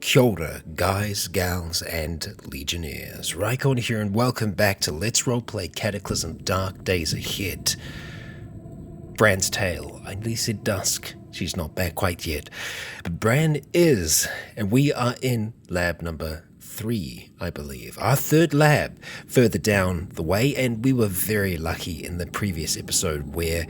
Kia ora, guys, gals, and legionnaires. Rycon here, and welcome back to Let's Roleplay Cataclysm Dark Days Ahead. Bran's tale. I nearly said dusk. She's not back quite yet. But Bran is, and we are in lab number 3, I believe. Our third lab further down the way, and we were very lucky in the previous episode where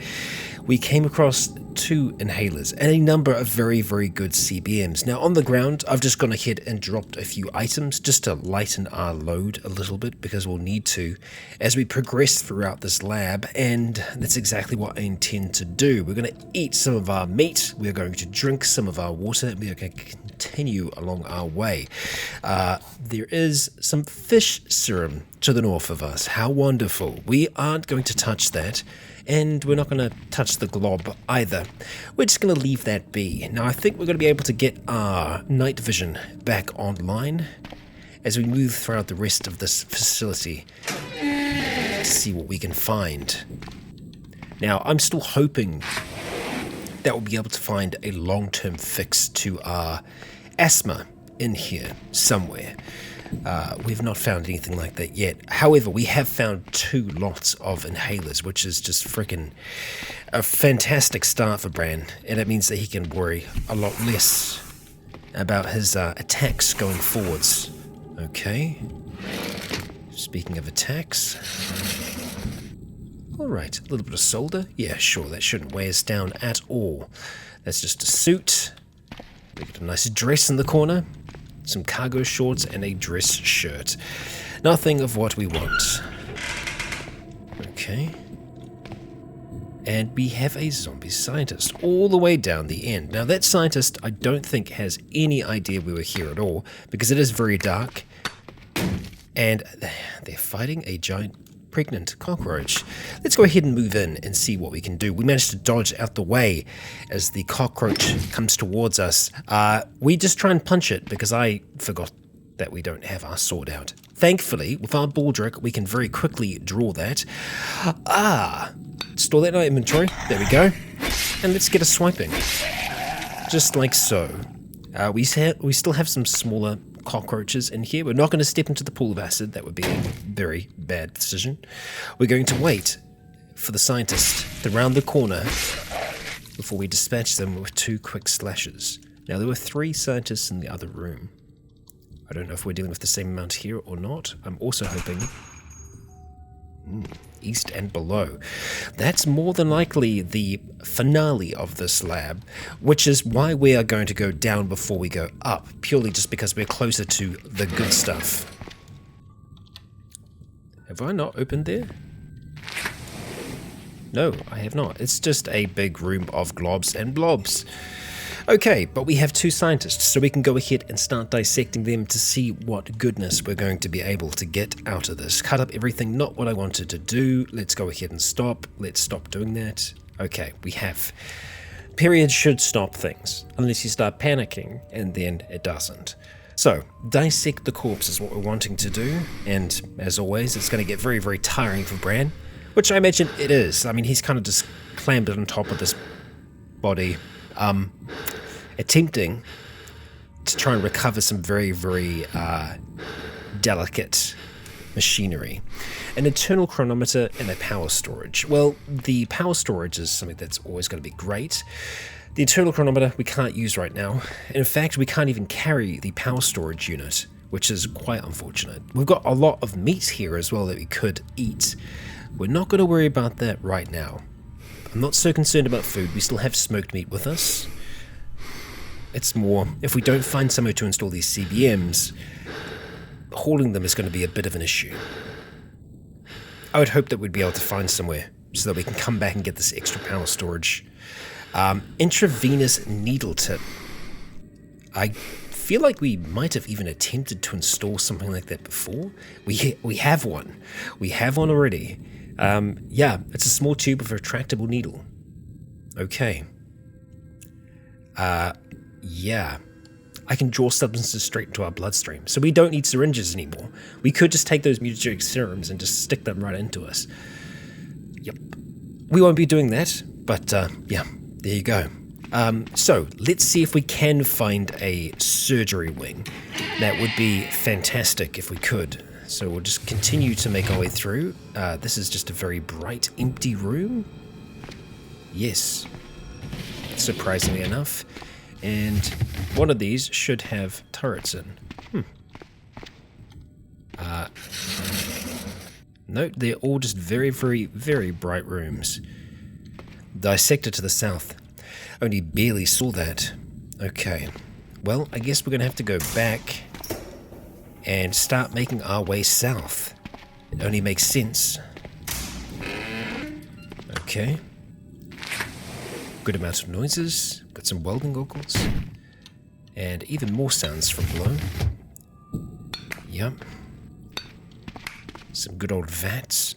we came across 2 inhalers and a number of very, very good CBMs. Now on the ground, I've just gone ahead and dropped a few items just to lighten our load a little bit, because we'll need to as we progress throughout this lab, and that's exactly what I intend to do. We're going to eat some of our meat, we're going to drink some of our water, and we are going to continue along our way. There is some fish serum to the north of us. How wonderful. We aren't going to touch that. And we're not going to touch the glob either. We're just going to leave that be. Now I think we're going to be able to get our night vision back online as we move throughout the rest of this facility to see what we can find. Now I'm still hoping that we'll be able to find a long-term fix to our asthma in here somewhere. We've not found anything like that yet. However, we have found 2 lots of inhalers, which is just freaking a fantastic start for Bran, and it means that he can worry a lot less about his attacks going forwards. Okay. Speaking of attacks. Alright, a little bit of solder. Yeah, sure, that shouldn't weigh us down at all. That's just a suit. We got a nice dress in the corner. Some cargo shorts and a dress shirt. Nothing of what we want. Okay. And we have a zombie scientist all the way down the end. Now that scientist I don't think has any idea we were here at all, because it is very dark. And they're fighting a giant pregnant cockroach. Let's go ahead and move in and see what we can do. We managed to dodge out the way as the cockroach comes towards us. We just try and punch it because I forgot that we don't have our sword out. Thankfully, with our baldric, we can very quickly draw that. Store that in our inventory. There we go. And let's get a swiping. Just like so. We still have some smaller cockroaches in here. We're not going to step into the pool of acid. That would be a very bad decision. We're going to wait for the scientist to round the corner before we dispatch them with 2 quick slashes. Now there were 3 scientists in the other room. I don't know if we're dealing with the same amount here or not. I'm also hoping east and below. That's more than likely the finale of this lab, which is why we are going to go down before we go up, purely just because we're closer to the good stuff. Have I not opened there? No, I have not. It's just a big room of globs and blobs. Okay, but we have 2 scientists, so we can go ahead and start dissecting them to see what goodness we're going to be able to get out of this. Cut up everything, not what I wanted to do. Let's go ahead and stop. Let's stop doing that. Okay, we have. Period should stop things, unless you start panicking, and then it doesn't. So, dissect the corpse is what we're wanting to do, and as always, it's going to get very, very tiring for Bran, which I imagine it is. I mean, he's kind of just clammed on top of this body, attempting to try and recover some very, very delicate machinery. An internal chronometer and a power storage. Well, the power storage is something that's always going to be great. The internal chronometer we can't use right now. In fact, we can't even carry the power storage unit, which is quite unfortunate. We've got a lot of meat here as well that we could eat. We're not going to worry about that right now. I'm not so concerned about food. We still have smoked meat with us. It's more, if we don't find somewhere to install these CBMs, hauling them is going to be a bit of an issue. I would hope that we'd be able to find somewhere so that we can come back and get this extra power storage. Intravenous needle tip. I feel like we might have even attempted to install something like that before. We have one. We have one already. Yeah, it's a small tube with a retractable needle. Okay. Yeah. I can draw substances straight into our bloodstream, so we don't need syringes anymore. We could just take those mutagenic serums and just stick them right into us. Yep. We won't be doing that, but yeah, there you go. So let's see if we can find a surgery wing. That would be fantastic if we could. So we'll just continue to make our way through. This is just a very bright, empty room. Yes, surprisingly enough. And one of these should have turrets in. No, they're all just very, very, very bright rooms. Dissector to the south. Only barely saw that. Okay. Well, I guess we're going to have to go back and start making our way south. It only makes sense. Okay. Good amount of noises. Got some welding goggles. And even more sounds from below. Yep. Some good old vats.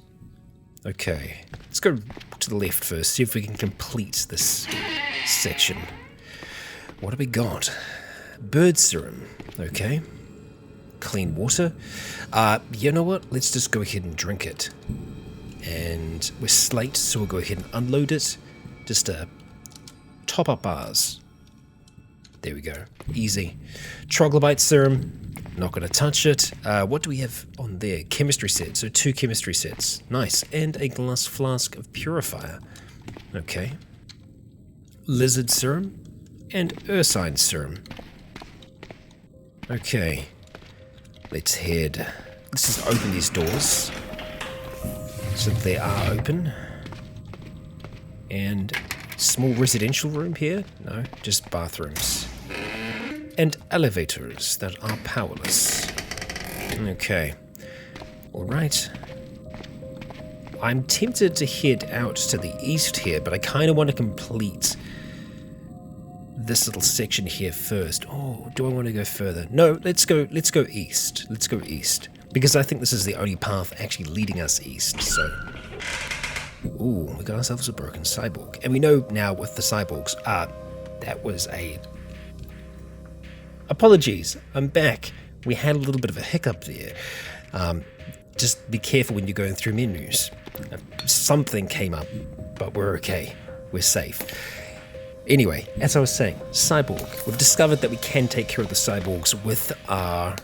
Okay. Let's go to the left first. See if we can complete this section. What have we got? Bird serum. Okay. Clean water. You know what? Let's just go ahead and drink it. And we're slate, so we'll go ahead and unload it. Just to top up ours. There we go. Easy. Troglodyte serum. Not going to touch it. What do we have on there? Chemistry set. So 2 chemistry sets. Nice. And a glass flask of purifier. Okay. Lizard serum. And ursine serum. Okay. Let's head. Let's just open these doors. So they are open. And small residential room here? No, just bathrooms. And elevators that are powerless. Okay. Alright. I'm tempted to head out to the east here, but I kind of want to complete this little section here first. Oh, do I want to go further? No, let's go east. Let's go east. Because I think this is the only path actually leading us east, so... Ooh, we got ourselves a broken cyborg. And we know now with the cyborgs, that was a... Apologies, I'm back. We had a little bit of a hiccup there. Just be careful when you're going through menus. Something came up, but we're okay. We're safe. Anyway, as I was saying, cyborg. We've discovered that we can take care of the cyborgs with our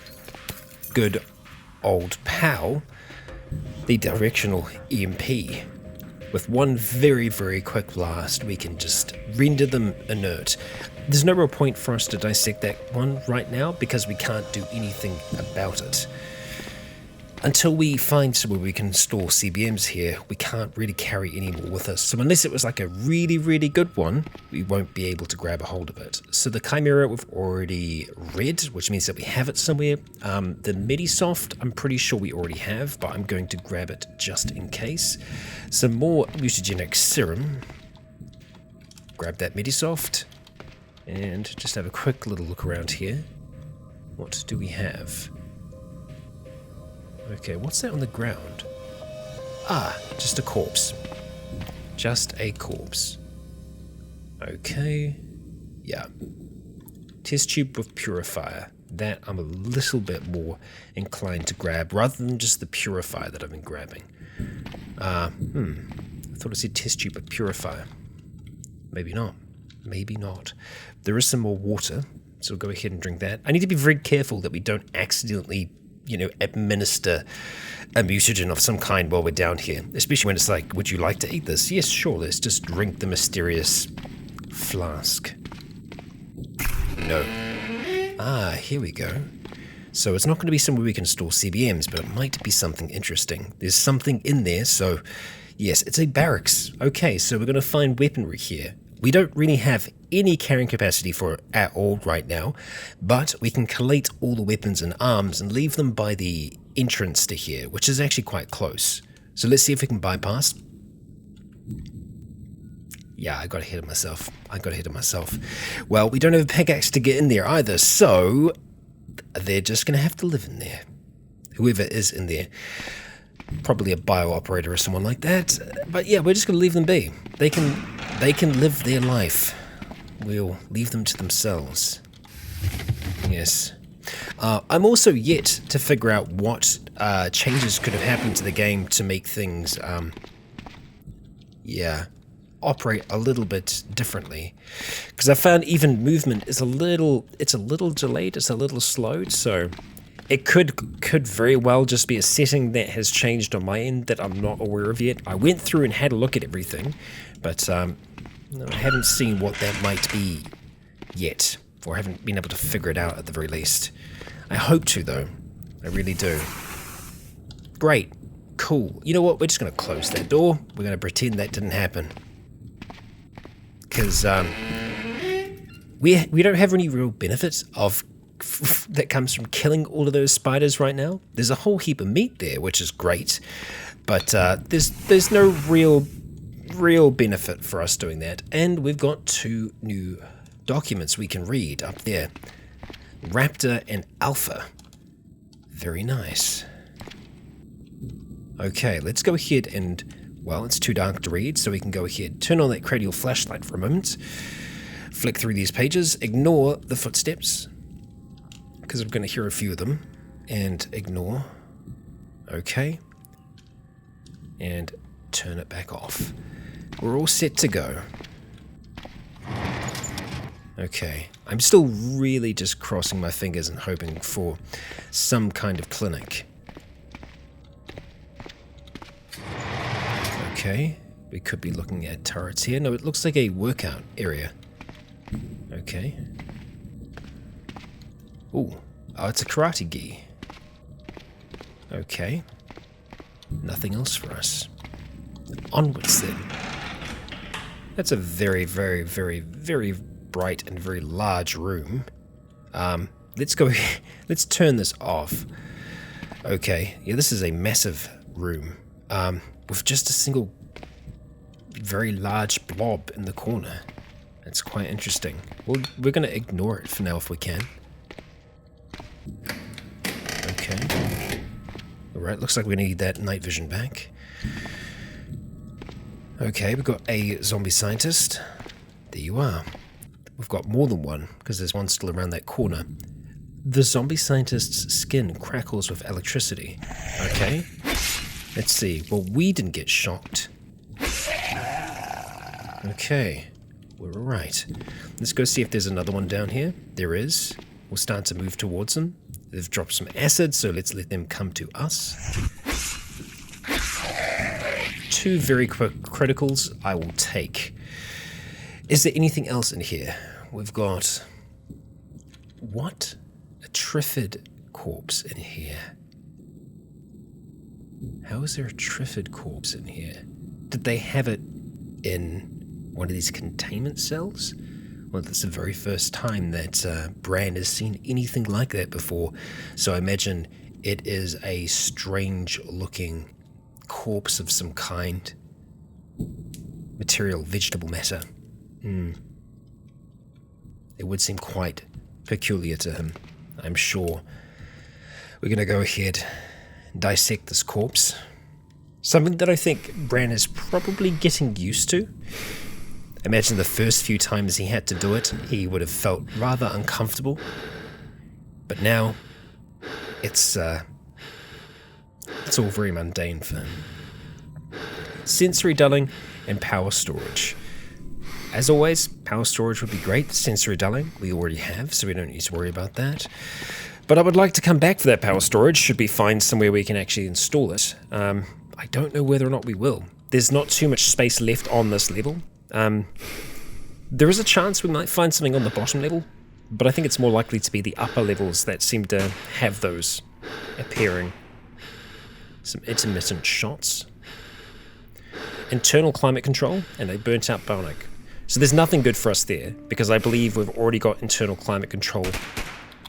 good old pal, the directional EMP. With one very, very quick blast, we can just render them inert. There's no real point for us to dissect that one right now because we can't do anything about it. Until we find somewhere we can store CBMs here, we can't really carry any more with us. So unless it was like a really, really good one, we won't be able to grab a hold of it. So the Chimera we've already read, which means that we have it somewhere. The Medisoft, I'm pretty sure we already have, but I'm going to grab it just in case. Some more mutagenic serum. Grab that Medisoft. And just have a quick little look around here. What do we have? Okay, what's that on the ground? Ah, just a corpse. Just a corpse. Okay. Yeah. Test tube with purifier. That I'm a little bit more inclined to grab, rather than just the purifier that I've been grabbing. I thought it said test tube with purifier. Maybe not. Maybe not. There is some more water, so we'll go ahead and drink that. I need to be very careful that we don't accidentally administer a mutagen of some kind while we're down here. Especially when it's like, would you like to eat this? Yes, sure, let's just drink the mysterious flask. No. Ah, here we go. So it's not going to be somewhere we can store CBMs, but it might be something interesting. There's something in there, so yes, it's a barracks. Okay, so we're going to find weaponry here. We don't really have any carrying capacity for it at all right now, but we can collate all the weapons and arms and leave them by the entrance to here, which is actually quite close. So let's see if we can bypass. Yeah, I got ahead of myself. Well, we don't have a pickaxe to get in there either, so they're just going to have to live in there. Whoever is in there. Probably a bio operator or someone like that. But yeah, we're just going to leave them be. They can live their life. We'll leave them to themselves. Yes. I'm also yet to figure out what changes could have happened to the game to make things, operate a little bit differently, because I found even movement is a little delayed, it's a little slowed, so it could very well just be a setting that has changed on my end that I'm not aware of yet. I went through and had a look at everything, but I haven't seen what that might be yet, or haven't been able to figure it out at the very least. I hope to, though. I really do. Great. Cool. You know what? We're just going to close that door. We're going to pretend that didn't happen. Because we don't have any real benefits of that comes from killing all of those spiders right now. There's a whole heap of meat there, which is great. But there's no real benefit for us doing that. And we've got 2 new documents we can read up there. Raptor and Alpha. Very nice. Okay, let's go ahead and, well, it's too dark to read, so we can go ahead, turn on that cranial flashlight for a moment, flick through these pages, ignore the footsteps, because I'm going to hear a few of them, and ignore. Okay. And turn it back off. We're all set to go. Okay, I'm still really just crossing my fingers and hoping for some kind of clinic. Okay, we could be looking at turrets here. No, it looks like a workout area. Okay. Ooh, oh, it's a karate gi. Okay. Nothing else for us. Onwards then. That's a very, very, very, very bright and very large room. Let's go. Let's turn this off. Okay. Yeah, this is a massive room. With just a single very large blob in the corner. It's quite interesting. Well, we're going to ignore it for now if we can. Okay. Alright, looks like we need that night vision back. Okay, we've got a zombie scientist. There you are. We've got more than one, because there's one still around that corner. The zombie scientist's skin crackles with electricity. Okay. Let's see. Well, we didn't get shocked. Okay. We're alright. Let's go see if there's another one down here. There is. We'll start to move towards them. They've dropped some acid, so let's let them come to us. 2 very quick criticals I will take. Is there anything else in here? We've got... What? A Trifid Corpse in here. How is there a Trifid Corpse in here? Did they have it in one of these containment cells? Well, that's the very first time that Bran has seen anything like that before, so I imagine it is a strange-looking corpse of some kind. Material, vegetable matter. It would seem quite peculiar to him, I'm sure. We're going to go ahead and dissect this corpse. Something that I think Bran is probably getting used to. Imagine the first few times he had to do it, he would have felt rather uncomfortable. But now, it's all very mundane for him. Sensory dulling and power storage. As always, power storage would be great. Sensory dulling we already have, so we don't need to worry about that. But I would like to come back for that power storage, should we find somewhere we can actually install it. I don't know whether or not we will. There's not too much space left on this level. There is a chance we might find something on the bottom level, but I think it's more likely to be the upper levels that seem to have those appearing. Some intermittent shots. Internal climate control, and a burnt out Barrack. So there's nothing good for us there, because I believe we've already got internal climate control,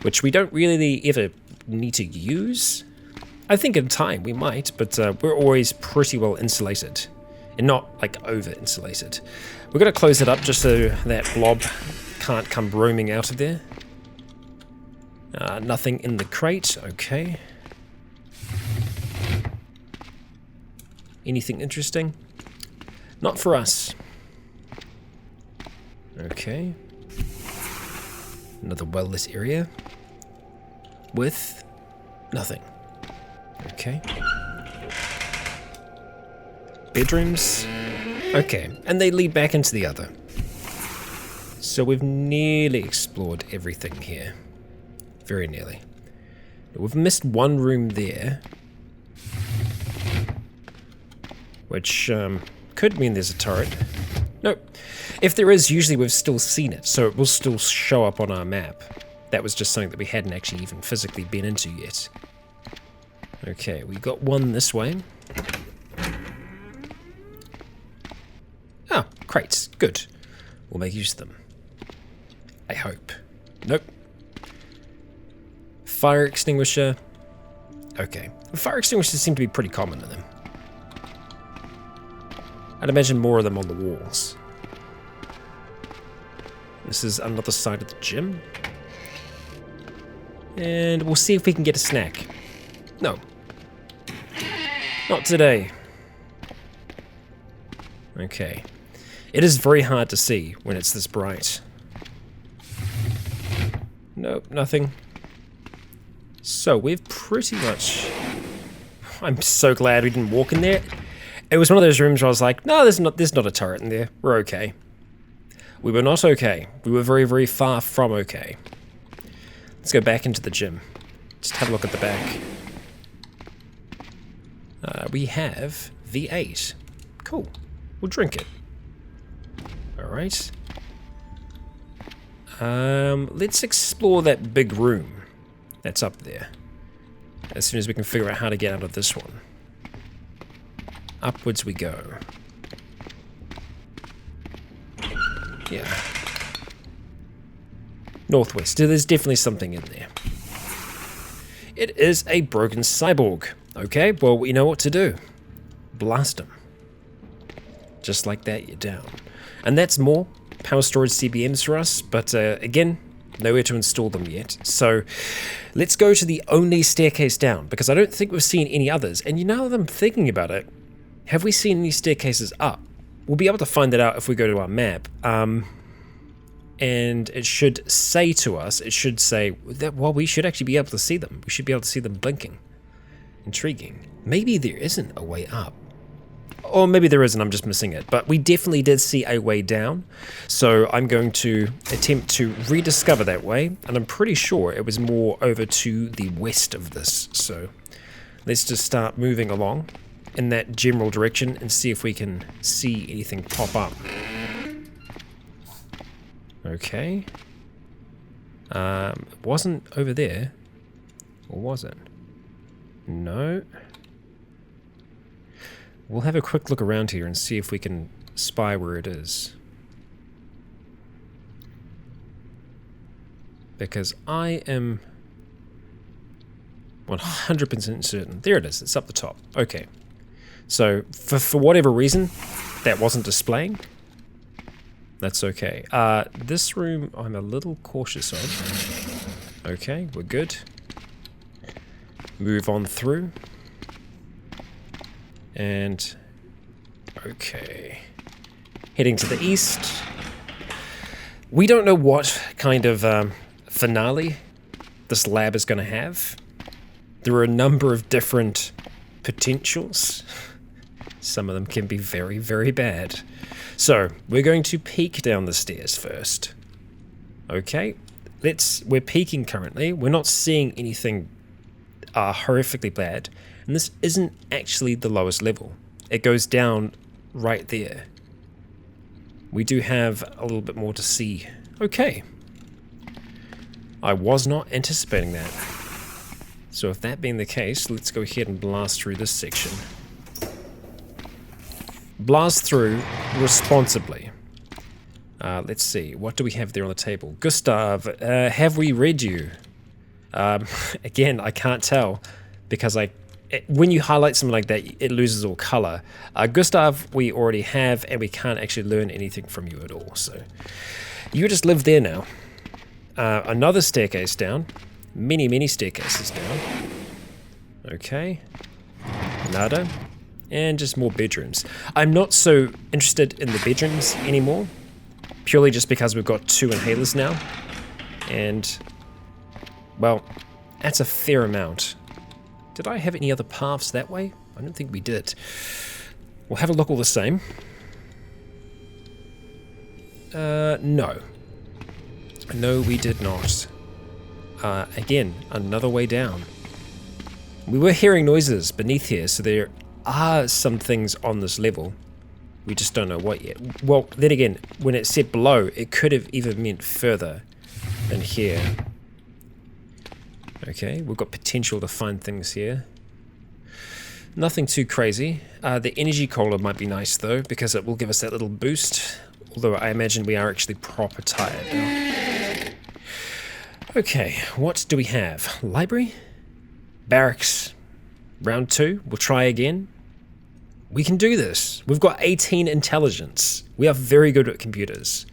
which we don't really ever need to use. I think in time we might, but we're always pretty well insulated. And not, like, over-insulated. We're going to close it up just so that blob can't come roaming out of there. Nothing in the crate. Okay. Anything interesting? Not for us. Okay. Another well-lit area. With nothing. Okay. bedrooms. Okay, and they lead back into the other. So we've nearly explored everything here. Very nearly. We've missed one room there. Which could mean there's a turret. Nope. If there is, usually we've still seen it, so it will still show up on our map. That was just something that we hadn't actually even physically been into yet. Okay, we got one this way. Oh, crates. Good. We'll make use of them. I hope. Nope. Fire extinguisher. Okay. Fire extinguishers seem to be pretty common in them. I'd imagine more of them on the walls. This is another side of the gym. And we'll see if we can get a snack. No. Not today. Okay. It is very hard to see when it's this bright. Nope, nothing. So we've pretty much... I'm so glad we didn't walk in there. It was one of those rooms where I was like, no, there's not a turret in there. We're okay. We were not okay. We were very, very far from okay. Let's go back into the gym. Just have a look at the back. We have V8. Cool. We'll drink it. Alright. Let's explore that big room that's up there. As soon as we can figure out how to get out of this one. Upwards we go. Yeah. Northwest. There's definitely something in there. It is a broken cyborg. Okay, well, we know what to do. Blast him. Just like that, you're down. And that's more power storage CBMs for us, but again, nowhere to install them yet. So let's go to the only staircase down, because I don't think we've seen any others. And you know that I'm thinking about it, have we seen any staircases up? We'll be able to find that out if we go to our map. And it should say to us, it should say that, well, we should actually be able to see them. We should be able to see them blinking. Intriguing. Maybe there isn't a way up. Or maybe there isn't, I'm just missing it. But we definitely did see a way down. So I'm going to attempt to rediscover that way. And I'm pretty sure it was more over to the west of this. So let's just start moving along in that general direction and see if we can see anything pop up. Okay. It wasn't over there. Or was it? No. We'll have a quick look around here and see if we can spy where it is. Because I am 100% certain. There it is. It's up the top. Okay. So, for whatever reason, that wasn't displaying. That's okay. This room I'm a little cautious of. Okay, we're good. Move on through. And, okay. Heading to the east. We don't know what kind of finale this lab is going to have. There are a number of different potentials. Some of them can be very, very bad. So, we're going to peek down the stairs first. Okay, we're peeking currently. We're not seeing anything horrifically bad. And this isn't actually the lowest level. It goes down right there. We do have a little bit more to see. Okay. I was not anticipating that. So if that being the case, let's go ahead and blast through this section. Blast through responsibly. Let's see, what do we have there on the table? Gustav, have we read you? Again, I can't tell because when you highlight something like that, it loses all color. Gustav, we already have, and we can't actually learn anything from you at all. So you just live there now. Another staircase down. Many, many staircases down. Okay. Nada. And just more bedrooms. I'm not so interested in the bedrooms anymore. Purely just because we've got 2 inhalers now. And, well, that's a fair amount. Did I have any other paths that way? I don't think we did. We'll have a look all the same. No. No, we did not. Again, another way down. We were hearing noises beneath here, so there are some things on this level. We just don't know what yet. Well, then again, when it said below, it could have even meant further than here. Okay, we've got potential to find things here. Nothing too crazy. The energy cola might be nice though, because it will give us that little boost. Although I imagine we are actually proper tired now. Okay, what do we have? Library? Barracks. Round 2. We'll try again. We can do this. We've got 18 intelligence. We are very good at computers.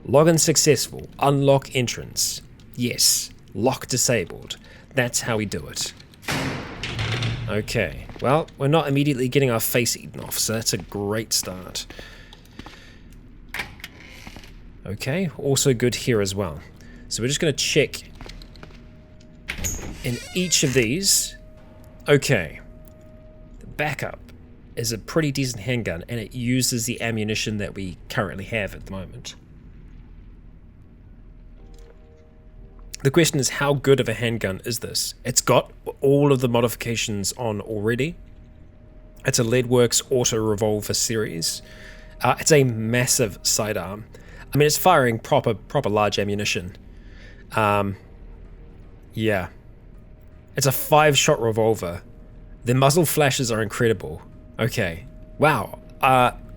Login successful. Unlock entrance. Yes. Lock disabled. That's how we do it. Okay. Well, we're not immediately getting our face eaten off, so that's a great start. Okay. Also good here as well. So we're just going to check in each of these. Okay. The backup is a pretty decent handgun, and it uses the ammunition that we currently have at the moment. The question is, how good of a handgun is this? It's got all of the modifications on already. It's a Leadworks auto revolver series. It's a massive sidearm. I mean, it's firing proper large ammunition. Yeah. It's a 5-shot revolver. The muzzle flashes are incredible. Okay. Wow.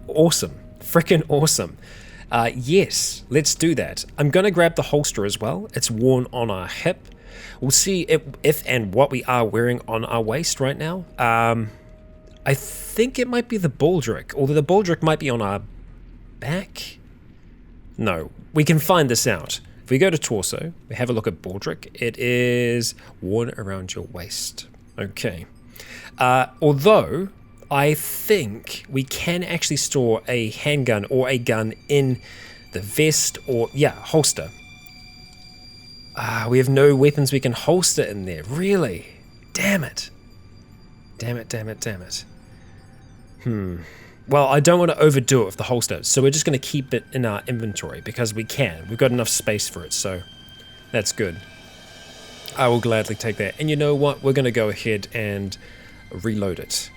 Awesome. Frickin' awesome. Yes, let's do that. I'm going to grab the holster as well. It's worn on our hip. We'll see if and what we are wearing on our waist right now. I think it might be the baldric, although the baldric might be on our back. No, we can find this out. If we go to torso, we have a look at baldric. It is worn around your waist. Okay. Although I think we can actually store a handgun or a gun in the vest or, yeah, holster. We have no weapons we can holster in there. Really? Damn it. Damn it, damn it, damn it. Well, I don't want to overdo it with the holster, so we're just going to keep it in our inventory because we can. We've got enough space for it, so that's good. I will gladly take that. And you know what? We're going to go ahead and reload it.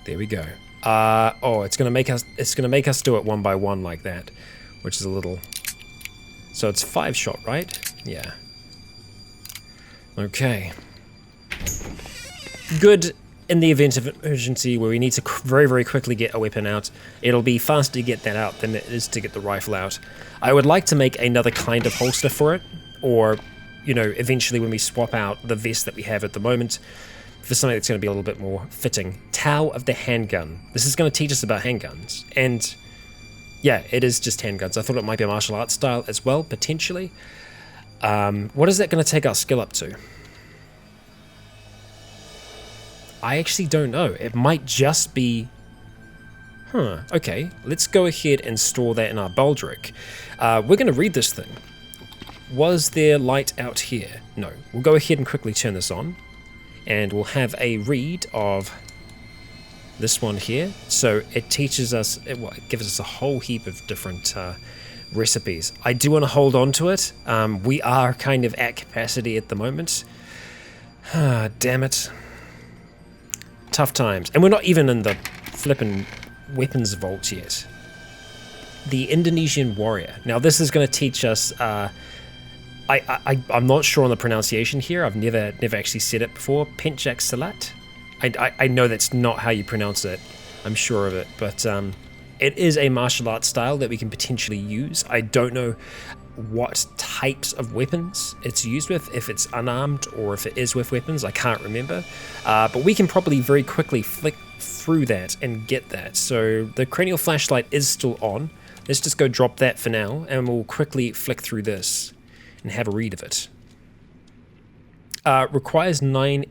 There we go. Oh, it's gonna make us do it one by one like that, which is a little. So it's 5-shot, right? Yeah. Okay. Good in the event of emergency where we need to very, very quickly get a weapon out. It'll be faster to get that out than it is to get the rifle out. I would like to make another kind of holster for it, or, you know, eventually when we swap out the vest that we have at the moment, for something that's going to be a little bit more fitting. Tau of the handgun. This is going to teach us about handguns. And yeah, it is just handguns. I thought it might be a martial arts style as well, potentially. What is that going to take our skill up to? I actually don't know. It might just be... okay. Let's go ahead and store that in our baldric. We're going to read this thing. Was there light out here? No. We'll go ahead and quickly turn this on. And we'll have a read of this one here. So it teaches us, it gives us a whole heap of different recipes. I do want to hold on to it. We are kind of at capacity at the moment. Damn it. Tough times. And we're not even in the flippin' weapons vault yet. The Indonesian Warrior. Now this is going to teach us... I'm not sure on the pronunciation here. I've never actually said it before. Pencak Silat. I know that's not how you pronounce it. I'm sure of it. But it is a martial arts style that we can potentially use. I don't know what types of weapons it's used with, if it's unarmed or if it is with weapons. I can't remember. But we can probably very quickly flick through that and get that. So the cranial flashlight is still on. Let's just go drop that for now, and we'll quickly flick through this and have a read of it. Requires 9...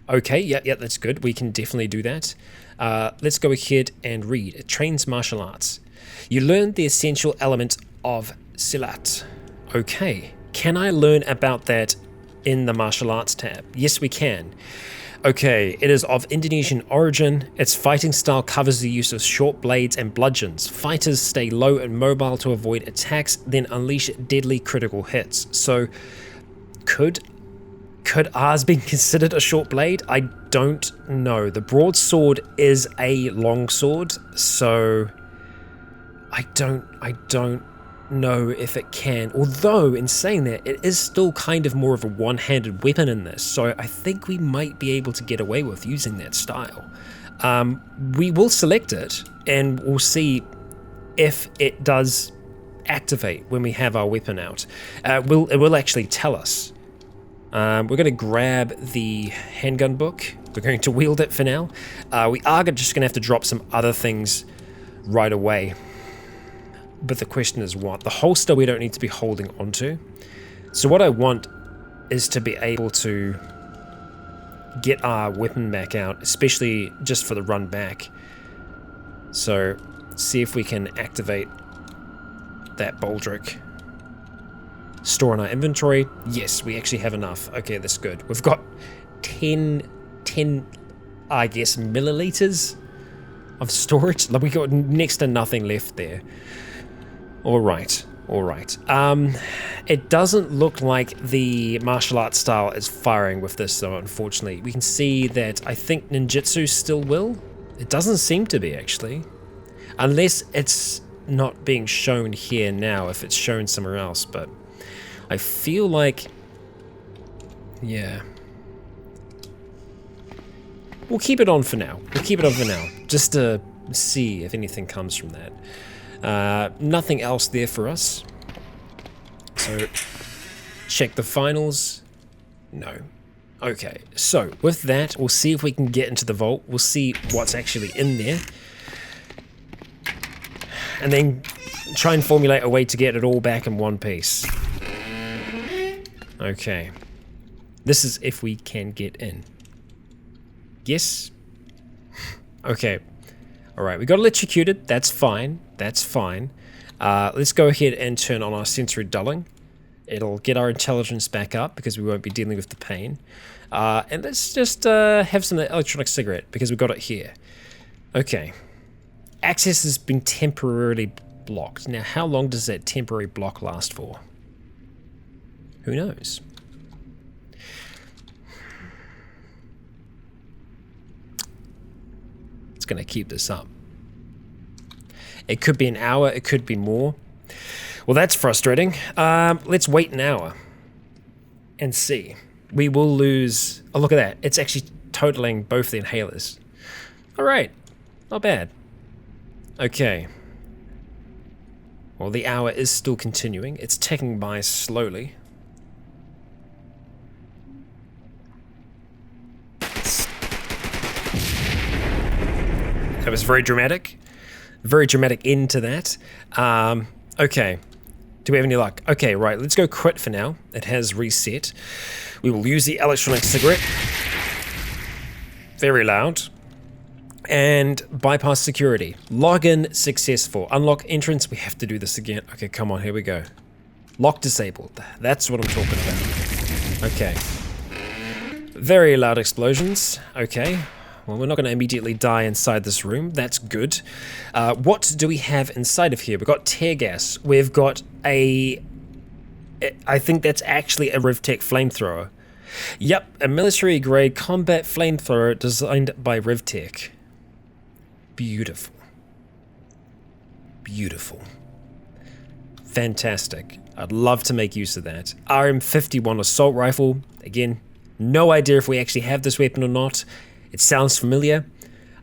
Okay, yeah, that's good. We can definitely do that. Let's go ahead and read. It trains martial arts. You learn the essential element of Silat. Okay, can I learn about that in the martial arts tab? Yes, we can. Okay, it is of Indonesian origin. Its fighting style covers the use of short blades and bludgeons. Fighters stay low and mobile to avoid attacks, then unleash deadly critical hits. So, could ours be considered a short blade? I don't know. The broadsword is a long sword, so I don't know if it can. Although, in saying that, it is still kind of more of a one-handed weapon in this, so I think we might be able to get away with using that style. We will select it, and we'll see if it does activate when we have our weapon out. It will actually tell us. We're going to grab the handgun book. We're going to wield it for now. We are just going to have to drop some other things right away. But the question is what? The holster we don't need to be holding onto. So what I want is to be able to get our weapon back out, especially just for the run back. So see if we can activate that baldric. Store in our inventory. Yes, we actually have enough. Okay, that's good. We've got 10 I guess milliliters of storage. Like, we got next to nothing left there. All right. It doesn't look like the martial arts style is firing with this, though, unfortunately. We can see that I think Ninjutsu still will. It doesn't seem to be, actually. Unless it's not being shown here now, if it's shown somewhere else, but I feel like, yeah. We'll keep it on for now. Just to see if anything comes from that. Nothing else there for us. So, check the finals. No. Okay, so with that, we'll see if we can get into the vault. We'll see what's actually in there. And then try and formulate a way to get it all back in one piece. Okay. This is if we can get in. Yes? Okay. Alright, we got electrocuted. That's fine. Let's go ahead and turn on our sensory dulling. It'll get our intelligence back up because we won't be dealing with the pain. And let's just have some electronic cigarette because we've got it here. Okay. Access has been temporarily blocked. Now, how long does that temporary block last for? Who knows? It's going to keep this up. It could be an hour, it could be more. Well, that's frustrating. Let's wait an hour and see. We will lose... Oh, look at that. It's actually totaling both the inhalers. All right. Not bad. Okay. Well, the hour is still continuing. It's ticking by slowly. That was very dramatic. Very dramatic end to that. Okay. Do we have any luck? Okay, right. Let's go quit for now. It has reset. We will use the electronic cigarette. Very loud. And bypass security. Login successful. Unlock entrance. We have to do this again. Okay, come on. Here we go. Lock disabled. That's what I'm talking about. Okay. Very loud explosions. Okay. Well, we're not going to immediately die inside this room. That's good. What do we have inside of here? We've got tear gas. We've got a... I think that's actually a RivTech flamethrower. Yep, a military-grade combat flamethrower designed by RivTech. Beautiful. Beautiful. Fantastic. I'd love to make use of that. RM51 assault rifle. Again, no idea if we actually have this weapon or not. It sounds familiar.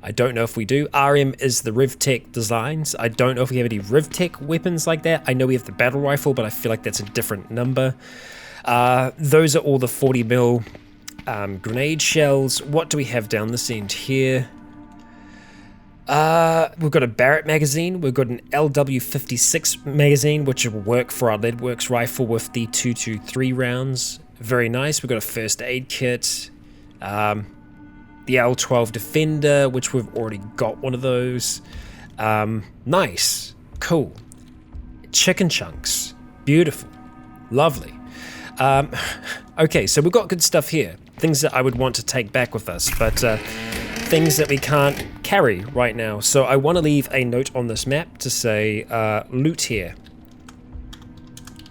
I don't know if we do. RM is the RivTech designs. I don't know if we have any RivTech weapons like that. I know we have the battle rifle, but I feel like that's a different number. Those are all the 40 mil grenade shells. What do we have down this end here? We've got a Barrett magazine. We've got an LW56 magazine, which will work for our Leadworks rifle with the 223 rounds. Very nice. We've got a first aid kit. The L12 Defender, which we've already got one of those. Nice. Cool. Chicken chunks. Beautiful. Lovely. Okay, so we've got good stuff here. things that I would want to take back with us, but things that we can't carry right now. So I want to leave a note on this map to say, loot here.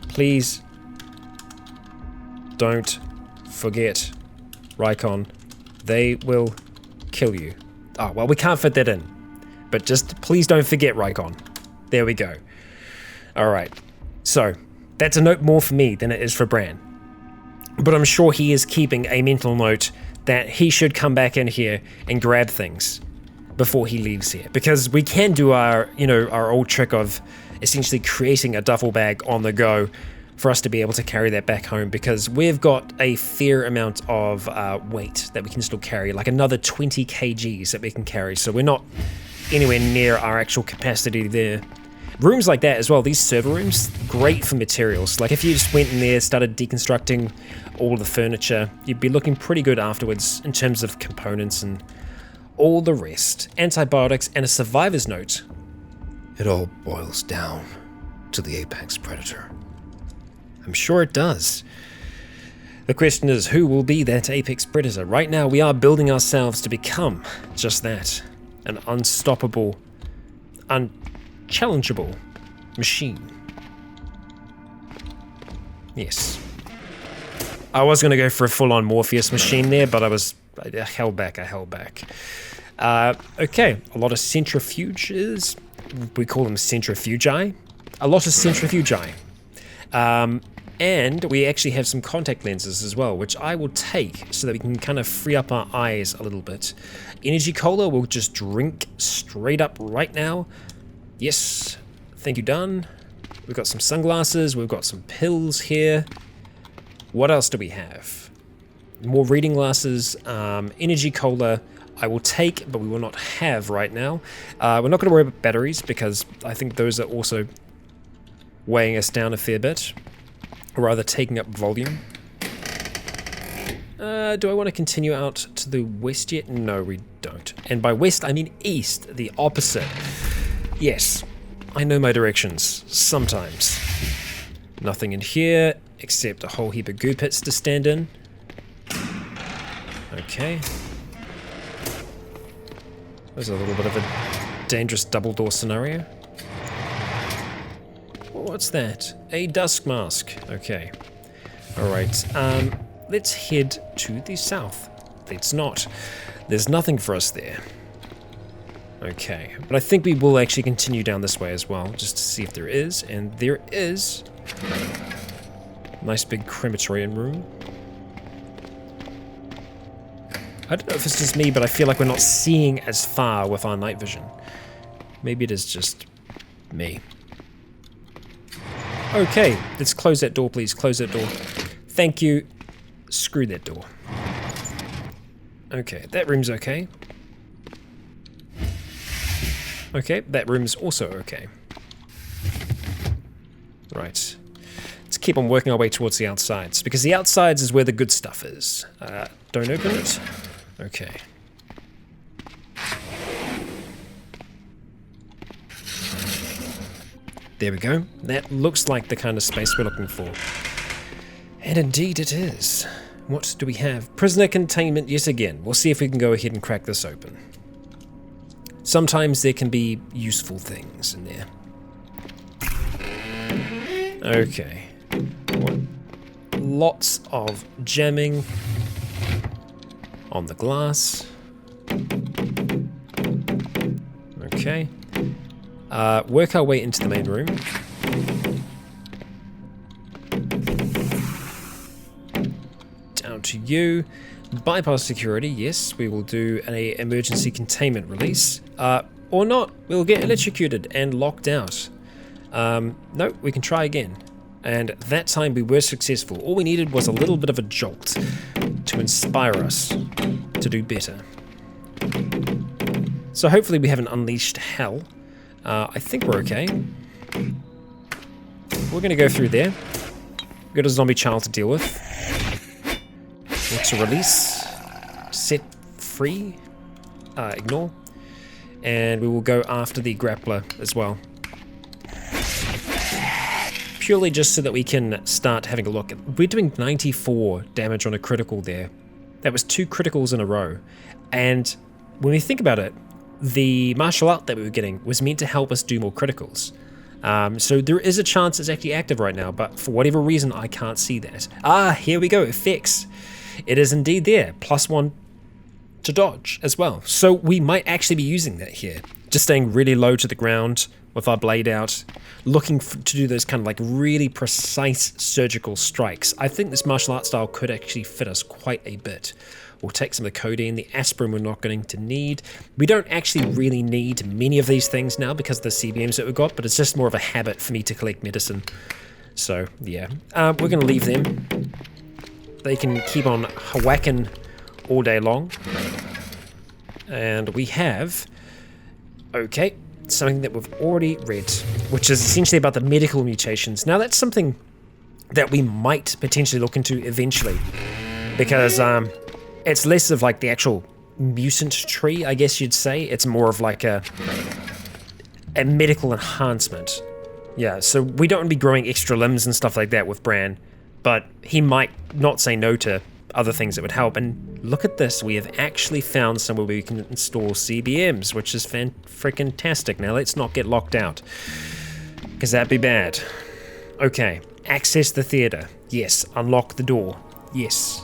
Please don't forget Rycon. They will kill you. Oh, well, we can't fit that in. But just please don't forget Rycon. There we go. Alright. So, that's a note more for me than it is for Bran. But I'm sure he is keeping a mental note that he should come back in here and grab things before he leaves here. Because we can do our, our old trick of essentially creating a duffel bag on the go for us to be able to carry that back home, because we've got a fair amount of weight that we can still carry, like another 20 kgs that we can carry, so we're not anywhere near our actual capacity there. Rooms like that as well, these server rooms, great for materials. Like if you just went in there, started deconstructing all the furniture, you'd be looking pretty good afterwards in terms of components and all the rest. Antibiotics and a survivor's note. It all boils down to the apex predator. I'm sure it does. The question is, who will be that apex predator? Right now, we are building ourselves to become just that. An unstoppable, unchallengeable machine. Yes. I was going to go for a full-on Morpheus machine there, but I held back. Okay, a lot of centrifuges. We call them centrifugi. A lot of centrifugi. And we actually have some contact lenses as well, which I will take so that we can kind of free up our eyes a little bit. Energy cola we'll just drink straight up right now. Yes, thank you, done. We've got some sunglasses, we've got some pills here. What else do we have? More reading glasses, energy cola I will take, but we will not have right now. We're not going to worry about batteries because I think those are also weighing us down a fair bit. Or rather taking up volume. Do I want to continue out to the west yet? No, we don't. And by west, I mean east, the opposite. Yes, I know my directions, sometimes. Nothing in here, except a whole heap of goo pits to stand in. Okay. There's a little bit of a dangerous double door scenario. What's that? A dusk mask. Okay. Alright, let's head to the south. Let's not. There's nothing for us there. Okay, but I think we will actually continue down this way as well, just to see if there is, and there is. Nice big crematorium room. I don't know if it's just me, but I feel like we're not seeing as far with our night vision. Maybe it is just me. Okay, let's close that door, please. Close that door. Thank you. Screw that door. Okay, that room's okay. Okay, that room's also okay. Right. Let's keep on working our way towards the outsides, because the outsides is where the good stuff is. Don't open it. Okay. There we go. That looks like the kind of space we're looking for. And indeed it is. What do we have? Prisoner containment yet again. We'll see if we can go ahead and crack this open. Sometimes there can be useful things in there. Okay. Lots of jamming on the glass. Okay. Work our way into the main room. Down to you. Bypass security, yes, we will do an emergency containment release. Or not, we'll get electrocuted and locked out. No, we can try again. And that time we were successful. All we needed was a little bit of a jolt to inspire us to do better. So hopefully we haven't unleashed hell. I think we're okay. We're going to go through there. We've got a zombie child to deal with. To release. Set free. Ignore. And we will go after the grappler as well. Purely just so that we can start having a look. We're doing 94 damage on a critical there. That was 2 criticals in a row. And when we think about it, the martial art that we were getting was meant to help us do more criticals. So there is a chance it's actually active right now, but for whatever reason, I can't see that. Ah, here we go, effects. It is indeed there, +1 to dodge as well. So we might actually be using that here. Just staying really low to the ground with our blade out, looking to do those kind of like really precise surgical strikes. I think this martial art style could actually fit us quite a bit. We'll take some of the codeine, the aspirin we're not going to need. We don't actually really need many of these things now because of the CBMs that we've got, but it's just more of a habit for me to collect medicine. So yeah, we're going to leave them. They can keep on whacking all day long. And we have, okay, something that we've already read, which is essentially about the medical mutations. Now that's something that we might potentially look into eventually, because it's less of like the actual mutant tree, I guess you'd say. It's more of like a medical enhancement. Yeah, so we don't want to be growing extra limbs and stuff like that with Bran, but he might not say no to other things that would help. And look at this, we have actually found somewhere where we can install CBMs, which is freaking-tastic. Now let's not get locked out, because that'd be bad. Okay, access the theater. Yes, unlock the door. Yes.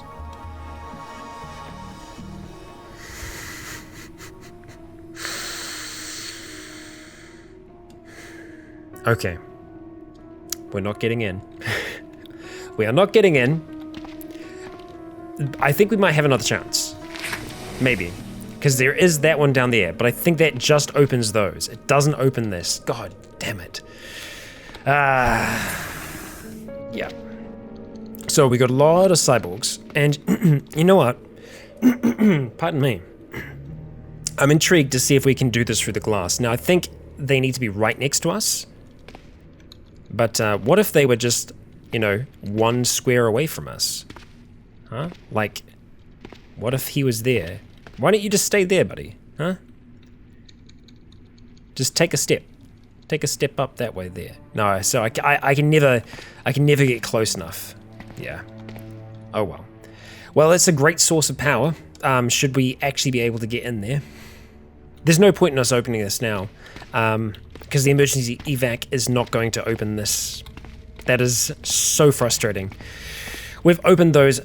Okay. We're not getting in. We are not getting in. I think we might have another chance. Maybe. Because there is that one down there, but I think that just opens those. It doesn't open this. God damn it. Yeah. So we got a lot of cyborgs, and you know what? Pardon me. I'm intrigued to see if we can do this through the glass. Now I think they need to be right next to us. But what if they were just, you know, 1 square away from us? Huh? Like, what if he was there? Why don't you just stay there, buddy? Huh? Just take a step. Take a step up that way there. No, so I can never get close enough. Yeah. Oh well. Well, it's a great source of power. Should we actually be able to get in there? There's no point in us opening this now. Because the emergency evac is not going to open this. That is so frustrating. We've opened those,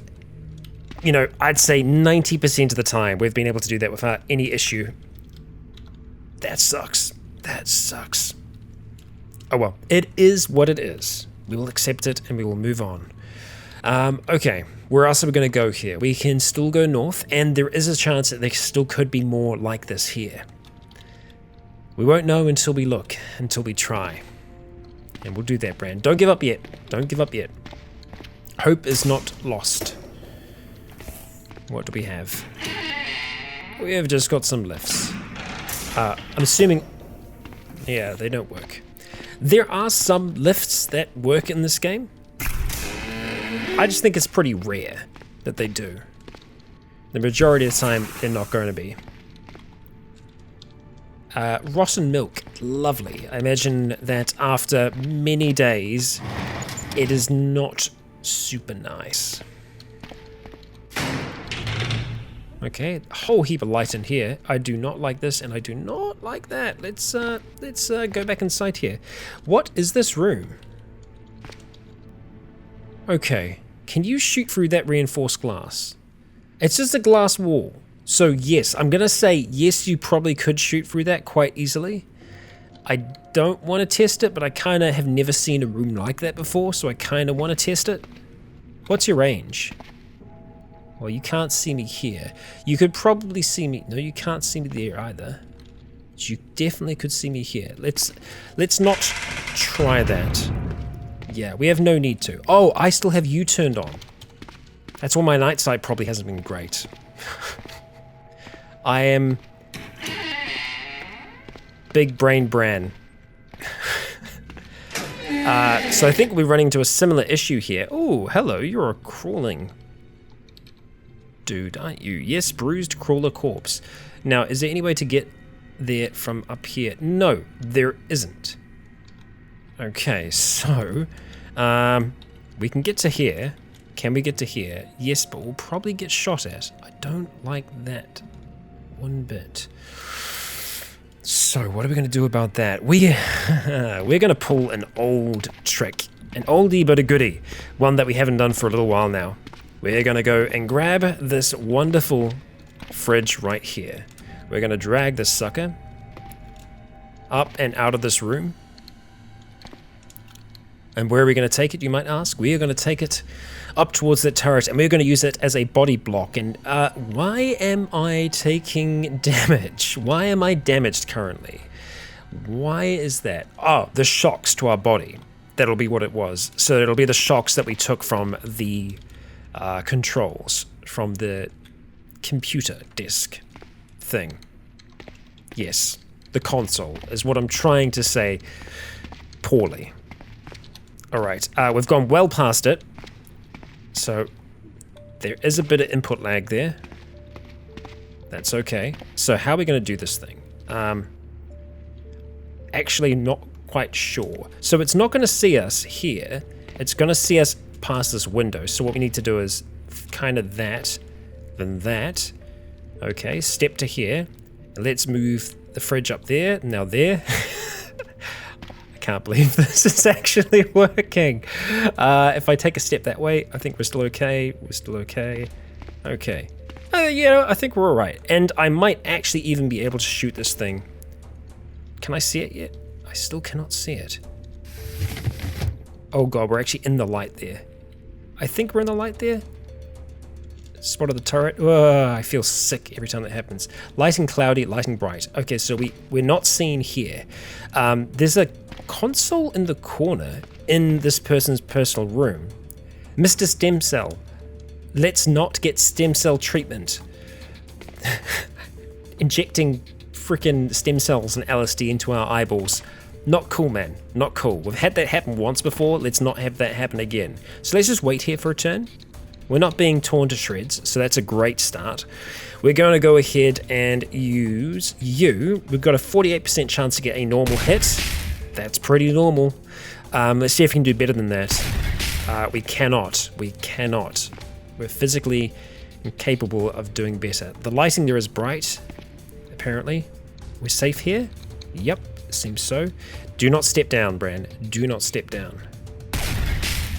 you know, I'd say 90% of the time we've been able to do that without any issue. That sucks. That sucks. Oh well, it is what it is. We will accept it and we will move on. Okay, where else are we going to go here? We can still go north, and there is a chance that there still could be more like this here. We won't know until we look, until we try. And we'll do that, Bran. Don't give up yet. Don't give up yet. Hope is not lost. What do we have? We have just got some lifts. I'm assuming... yeah, they don't work. There are some lifts that work in this game. I just think it's pretty rare that they do. The majority of the time, they're not going to be. Rotten milk, lovely. I imagine that after many days, it is not super nice. Okay, a whole heap of light in here. I do not like this, and I do not like that. Let's go back inside here. What is this room? Okay, can you shoot through that reinforced glass? It's just a glass wall. So yes, I'm gonna say yes, you probably could shoot through that quite easily. I don't want to test it, but I kind of have never seen a room like that before, so I kind of want to test it. What's your range? Well, you can't see me here. You could probably see me. No, you can't see me there either. But you definitely could see me here. Let's not try that. Yeah, we have no need to. Oh, I still have you turned on. That's why my night sight probably hasn't been great. I am big brain Bran. So I think we're running into a similar issue here. Oh, hello, you're a crawling dude, aren't you? Yes, bruised crawler corpse. Now, is there any way to get there from up here? No, there isn't. Okay, so we can get to here. Can we get to here? Yes, but we'll probably get shot at. I don't like that one bit. So what are we going to do about that? We're going to pull an old trick. An oldie but a goodie. One that we haven't done for a little while now. We're going to go and grab this wonderful fridge right here. We're going to drag this sucker up and out of this room. And where are we going to take it, you might ask? We are going to take it up towards that turret, and we're going to use it as a body block. And why am I taking damage? Why am I damaged currently? Why is that? Oh, the shocks to our body. That'll be what it was. So it'll be the shocks that we took from the controls, from the computer disk thing. Yes, the console is what I'm trying to say poorly. Alright, we've gone well past it. So there is a bit of input lag there. That's okay. So how are we going to do this thing? Actually not quite sure. So it's not going to see us here. It's going to see us past this window. So what we need to do is kind of that, then that. Okay, step to here. Let's move the fridge up there. Now there. Can't believe this is actually working. If I take a step that way, I think we're still okay. We're still okay. Okay. Yeah, I think we're all right. And I might actually even be able to shoot this thing. Can I see it yet? I still cannot see it. Oh god, we're actually in the light there. I think we're in the light there. Spotted the turret. Ugh, I feel sick every time that happens. Lighting cloudy, lighting bright. Okay, so we're not seen here. There's a console in the corner in this person's personal room. Mr. Stemcell, let's not get stem cell treatment. Injecting freaking stem cells and LSD into our eyeballs. Not cool, man. Not cool. We've had that happen once before. Let's not have that happen again. So let's just wait here for a turn. We're not being torn to shreds, so that's a great start. We're going to go ahead and use you. We've got a 48% chance to get a normal hit. That's pretty normal. Let's see if we can do better than that. We cannot. We cannot. We're physically incapable of doing better. The lighting there is bright, apparently. We're safe here? Yep, seems so. Do not step down, Bran. Do not step down.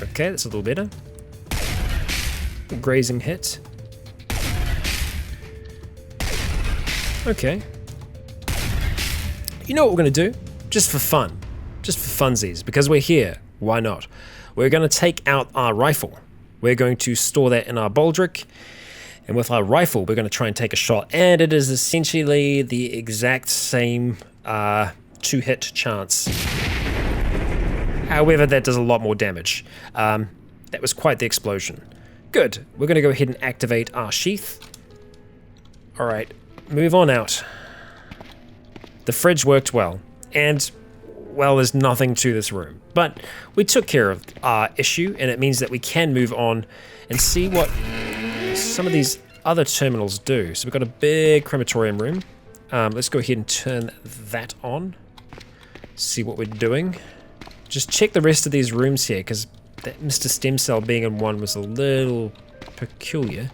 Okay, that's a little better. Grazing hit. Okay. You know what we're going to do? Just for fun. Just for funsies. Because we're here. Why not? We're going to take out our rifle. We're going to store that in our baldric. And with our rifle, we're going to try and take a shot. And it is essentially the exact same 2-hit chance. However, that does a lot more damage. That was quite the explosion. Good. We're going to go ahead and activate our sheath. Alright, move on out. The fridge worked well. And, well, there's nothing to this room. But we took care of our issue, and it means that we can move on and see what some of these other terminals do. So we've got a big crematorium room. Let's go ahead and turn that on. See what we're doing. Just check the rest of these rooms here, because that Mr. Stemcell being in one was a little peculiar.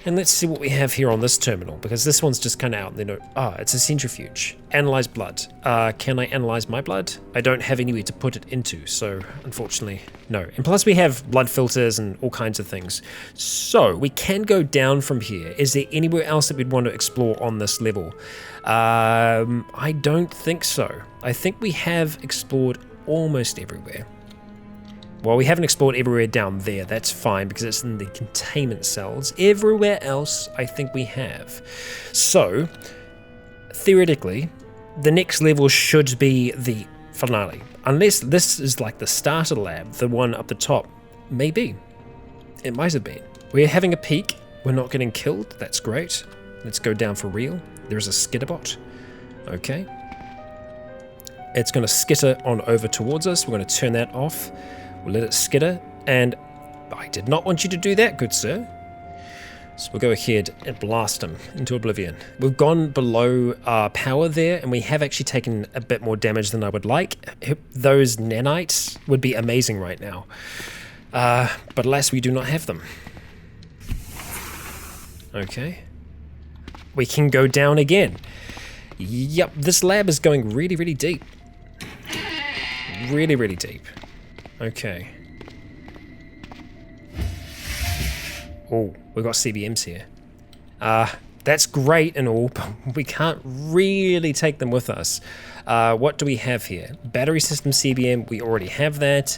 And let's see what we have here on this terminal, because this one's just kind of out there. It's a centrifuge. Analyze blood. Can I analyze my blood? I don't have anywhere to put it into, so unfortunately, no. And plus we have blood filters and all kinds of things. So we can go down from here. Is there anywhere else that we'd want to explore on this level? I don't think so. I think we have explored almost everywhere. Well, we haven't explored everywhere down there. That's fine because it's in the containment cells. Everywhere else, I think we have. So, theoretically, the next level should be the finale. Unless this is like the starter lab, the one up the top. Maybe. It might have been. We're having a peek. We're not getting killed. That's great. Let's go down for real. There's a skitterbot. Okay. It's going to skitter on over towards us. We're going to turn that off. We'll let it skitter, and I did not want you to do that, good sir. So we'll go ahead and blast him into oblivion. We've gone below our power there, and we have actually taken a bit more damage than I would like. Those nanites would be amazing right now. But alas, we do not have them. Okay. We can go down again. Yep, this lab is going really, really deep. Really, really deep. Okay. Oh, we've got CBMs here. That's great and all, but we can't really take them with us. What do we have here? Battery system CBM, we already have that.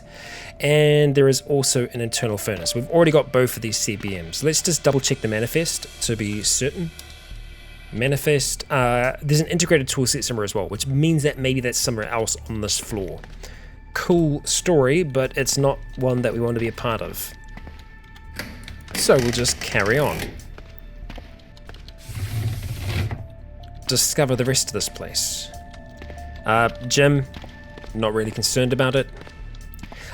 And there is also an internal furnace. We've already got both of these CBMs. Let's just double check the manifest to be certain. Manifest, there's an integrated toolset somewhere as well, which means that maybe that's somewhere else on this floor. Cool story, but it's not one that we want to be a part of. So we'll just carry on. Discover the rest of this place. Gym, not really concerned about it.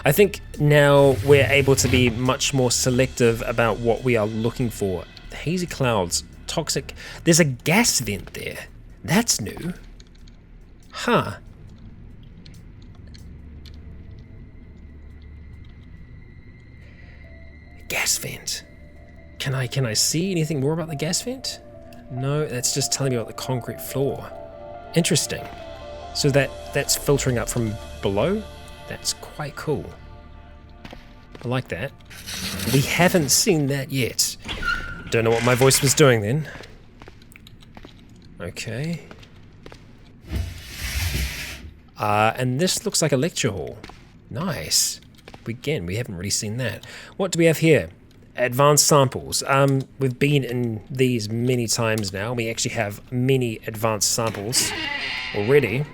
I think now we're able to be much more selective about what we are looking for. The hazy clouds, toxic. There's a gas vent there. That's new. Huh. Gas vent. Can I see anything more about the gas vent? No, that's just telling me about the concrete floor. Interesting. So that's filtering up from below? That's quite cool. I like that. We haven't seen that yet. Don't know what my voice was doing then. Okay. And this looks like a lecture hall. Nice. Again, we haven't really seen that. What do we have here? Advanced samples. We've been in these many times now. We actually have many advanced samples already.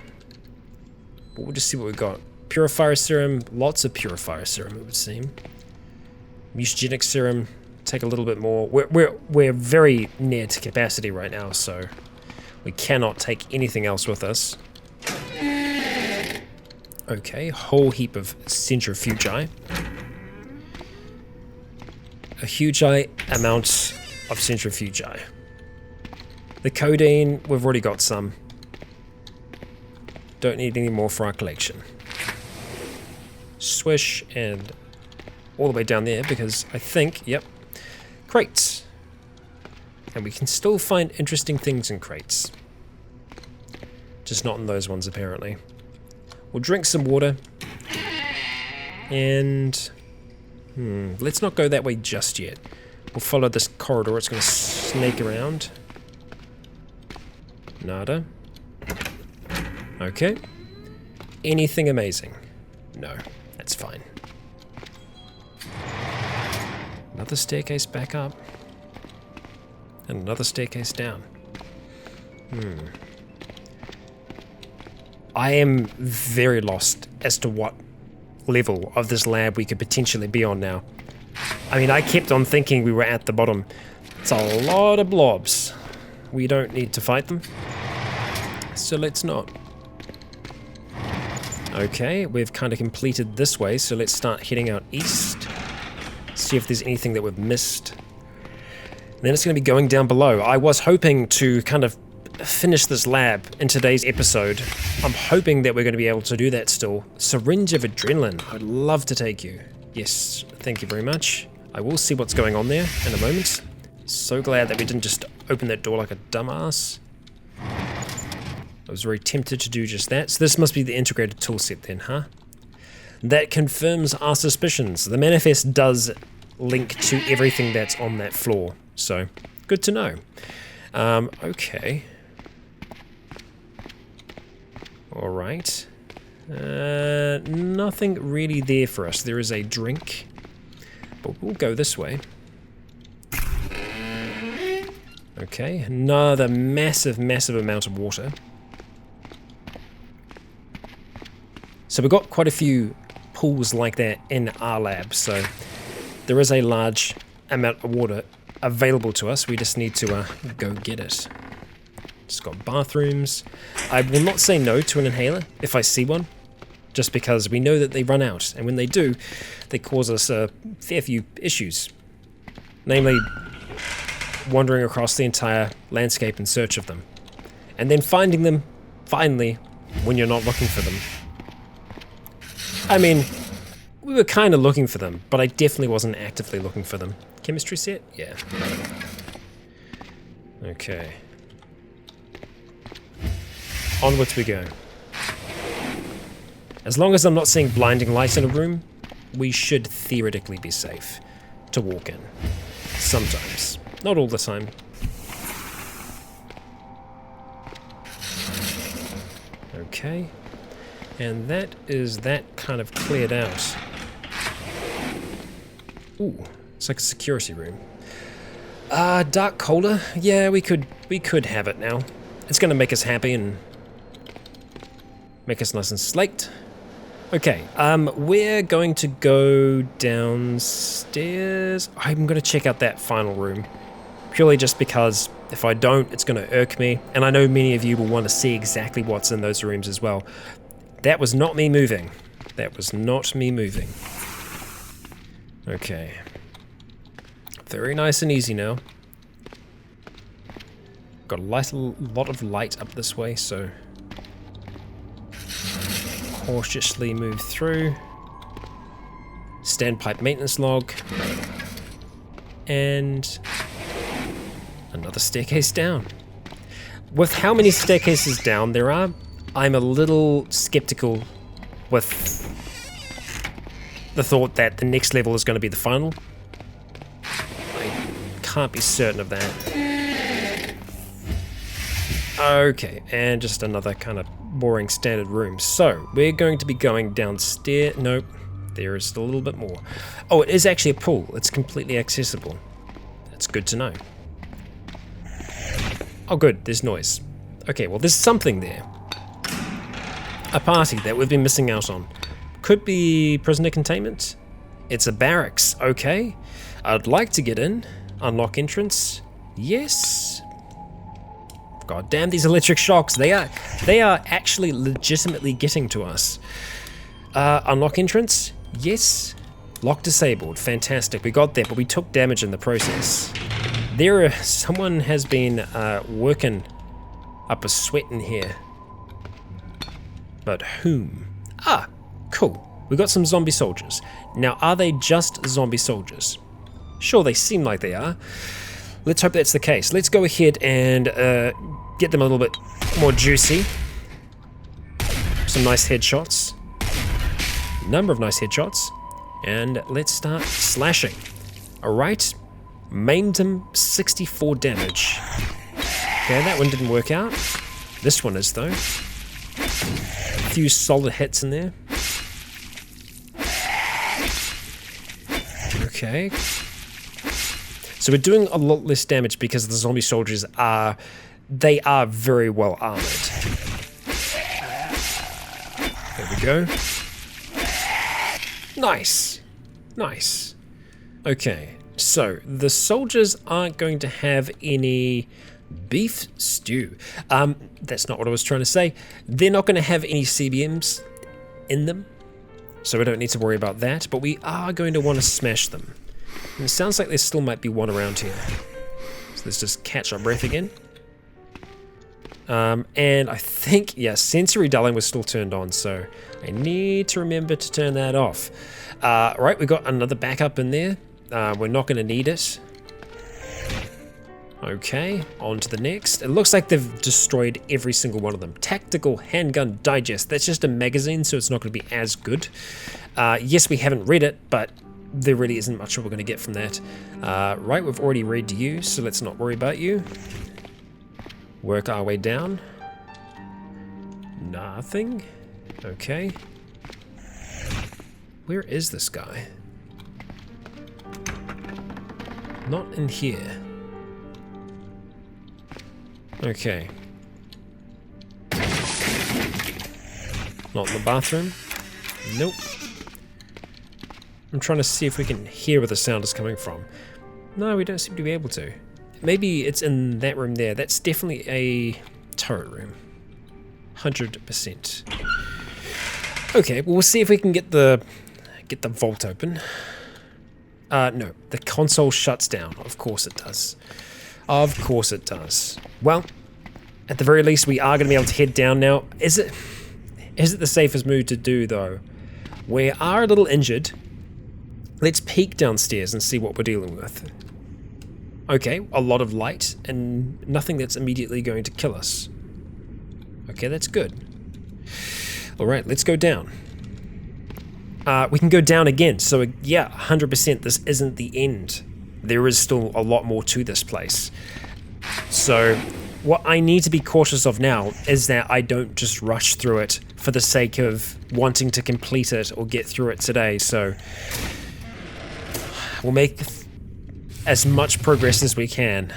But we'll just see what we've got. Purifier serum. Lots of purifier serum, it would seem. Mutagenic serum. Take a little bit more. We're very near to capacity right now, so we cannot take anything else with us. Okay, whole heap of centrifugi. A huge amount of centrifugi. The codeine, we've already got some. Don't need any more for our collection. Swish and all the way down there because I think, yep, crates. And we can still find interesting things in crates. Just not in those ones apparently. We'll drink some water. And let's not go that way just yet. We'll follow this corridor. It's going to snake around. Nada. Okay. Anything amazing? No, that's fine. Another staircase back up. And another staircase down. I am very lost as to what level of this lab we could potentially be on now. I mean, I kept on thinking we were at the bottom. It's a lot of blobs. We don't need to fight them. So let's not. Okay, we've kind of completed this way, so let's start heading out east. See if there's anything that we've missed. And then it's going to be going down below. I was hoping to kind of finish this lab in today's episode. I'm hoping that we're going to be able to do that still. Syringe of adrenaline. I'd love to take you. Yes, thank you very much. I will see what's going on there in a moment. So glad that we didn't just open that door like a dumbass. I was very tempted to do just that. So this must be the integrated toolset then, huh? That confirms our suspicions. The manifest does link to everything that's on that floor. So, good to know. Okay. Alright. Nothing really there for us. There is a drink. But we'll go this way. Okay, another massive amount of water. So we've got quite a few pools like that in our lab, so there is a large amount of water available to us. We just need to go get it. It's got bathrooms. I will not say no to an inhaler if I see one, just because we know that they run out, and when they do, they cause us a fair few issues. Namely, wandering across the entire landscape in search of them, and then finding them, finally, when you're not looking for them. I mean, We were kind of looking for them, but I definitely wasn't actively looking for them. Chemistry set? Yeah. Okay. Onwards we go. As long as I'm not seeing blinding light in a room, we should theoretically be safe to walk in. Sometimes. Not all the time. Okay. And that is that kind of cleared out. Ooh, it's like a security room. Dark colder? Yeah, we could have it now. It's gonna make us happy and make us nice and slaked. Okay, we're going to go downstairs. I'm gonna check out that final room. Purely just because if I don't, it's gonna irk me. And I know many of you will want to see exactly what's in those rooms as well. That was not me moving. That was not me moving. Okay. Very nice and easy now. Got a lot of light up this way, so cautiously move through. Standpipe maintenance log. And another staircase down. With how many staircases down there are, I'm a little skeptical with the thought that the next level is going to be the final. I can't be certain of that. Okay, and just another kind of boring standard room. So, we're going to be going downstairs. Nope, there is still a little bit more. Oh, it is actually a pool. It's completely accessible. That's good to know. Oh good, there's noise. Okay, well there's something there. A party that we've been missing out on. Could be prisoner containment. It's a barracks, okay. I'd like to get in. Unlock entrance. Yes. God damn these electric shocks. They are actually legitimately getting to us. Unlock entrance. Yes. Lock disabled. Fantastic. We got that, but we took damage in the process. Someone has been working up a sweat in here. But whom? Ah, cool. We got some zombie soldiers. Now, are they just zombie soldiers? Sure, they seem like they are. Let's hope that's the case. Let's go ahead and get them a little bit more juicy. Some nice headshots. Number of nice headshots. And let's start slashing. Alright. Maimed him, 64 damage. Okay, that one didn't work out. This one is, though. A few solid hits in there. Okay. So we're doing a lot less damage because the zombie soldiers are very well armored. There we go. Nice. Nice. Okay. So, the soldiers aren't going to have any beef stew. That's not what I was trying to say. They're not going to have any CBMs in them, so we don't need to worry about that, but we are going to want to smash them. And it sounds like there still might be one around here. So let's just catch our breath again. And I think, yeah, sensory dulling was still turned on, so I need to remember to turn that off. Right, we got another backup in there. We're not going to need it. Okay, on to the next. It looks like they've destroyed every single one of them. Tactical Handgun Digest. That's just a magazine, so it's not going to be as good. Yes, we haven't read it, but there really isn't much we're going to get from that. Right, we've already read you, so let's not worry about you. Work our way down. Nothing. Okay. Where is this guy? Not in here. Okay. Not in the bathroom. Nope. I'm trying to see if we can hear where the sound is coming from. No, we don't seem to be able to. Maybe it's in that room there. That's definitely a turret room. 100%. Okay, well, we'll see if we can get the vault open. No, the console shuts down. Of course it does. Of course it does. Well, at the very least, we are going to be able to head down now. Is it the safest move to do, though? We are a little injured. Let's peek downstairs and see what we're dealing with. Okay, a lot of light and nothing that's immediately going to kill us. Okay, that's good. Alright, let's go down. We can go down again, so yeah, 100% this isn't the end. There is still a lot more to this place. So, what I need to be cautious of now is that I don't just rush through it for the sake of wanting to complete it or get through it today, so we'll make as much progress as we can.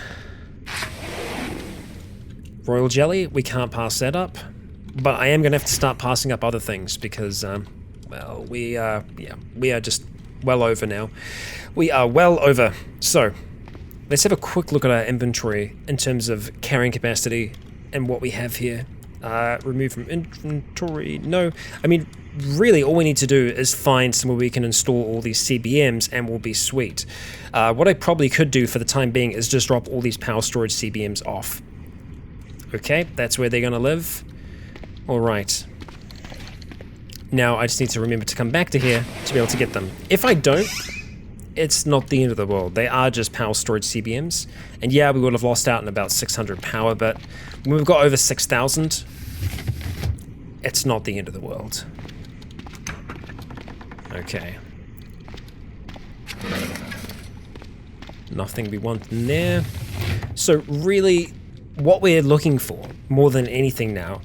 Royal Jelly, we can't pass that up, but I am going to have to start passing up other things because, well, we are just well over now. We are well over. So, let's have a quick look at our inventory in terms of carrying capacity and what we have here. Remove from inventory. No, I mean, really all we need to do is find somewhere we can install all these CBMs and we'll be sweet. What I probably could do for the time being is just drop all these power storage CBMs off. Okay, that's where they're going to live. Alright. Now I just need to remember to come back to here to be able to get them. If I don't, it's not the end of the world. They are just power storage CBMs. And yeah, we would have lost out in about 600 power, but when we've got over 6,000, it's not the end of the world. Okay. Nothing we want in there. So really, what we're looking for, more than anything now,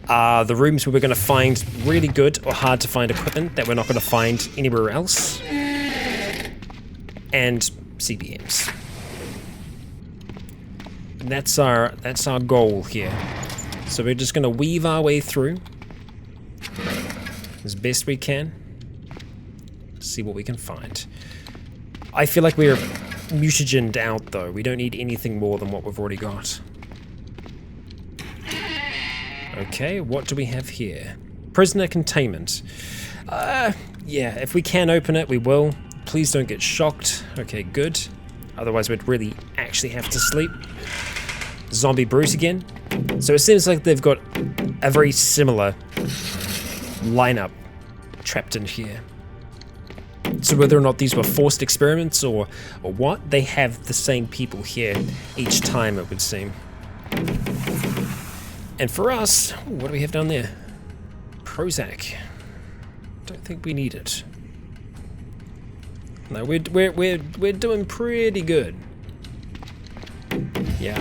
are the rooms where we're going to find really good or hard to find equipment that we're not going to find anywhere else. And CBMs. That's our goal here. So we're just going to weave our way through as best we can. See what we can find. I feel like we're mutagened out though. We don't need anything more than what we've already got. Okay, what do we have here? Prisoner Containment. Yeah, if we can open it, we will. Please don't get shocked. Okay, good. Otherwise we'd really actually have to sleep. Zombie Brute again. So it seems like they've got a very similar lineup trapped in here. So whether or not these were forced experiments or what, they have the same people here each time, it would seem. And for us, what do we have down there? Prozac. Don't think we need it. No, we're doing pretty good. Yeah.